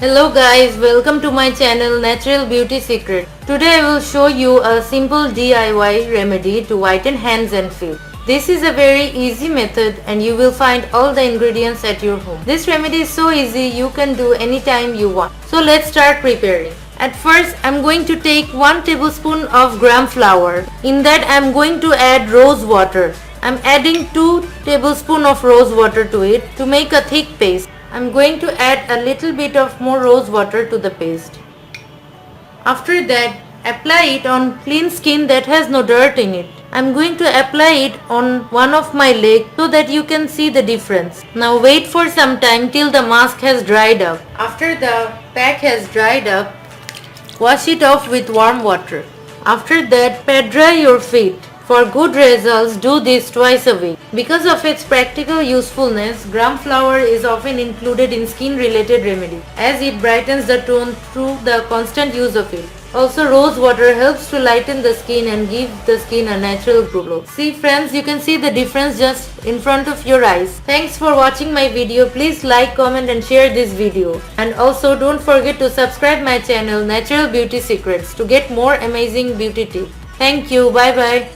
Hello guys, welcome to my channel Natural Beauty Secret. Today I will show you a simple DIY remedy to whiten hands and feet. This is a very easy method and you will find all the ingredients at your home. This remedy is so easy you can do anytime you want. So let's start preparing. At first I'm going to take 1 tablespoon of gram flour. In that I'm going to add rose water. I'm adding 2 tablespoons of rose water to it to make a thick paste. I'm going to add a little bit of more rose water to the paste. After that, apply it on clean skin that has no dirt in it. I'm going to apply it on one of my legs so that you can see the difference. Now wait for some time till the mask has dried up. After the pack has dried up, wash it off with warm water. After that, pat dry your feet. For good results, do this twice a week. Because of its practical usefulness, gram flour is often included in skin-related remedies, as it brightens the tone through the constant use of it. Also, rose water helps to lighten the skin and give the skin a natural glow. See friends, you can see the difference just in front of your eyes. Thanks for watching my video. Please like, comment and share this video. And also don't forget to subscribe my channel Natural Beauty Secrets to get more amazing beauty tips. Thank you. Bye bye.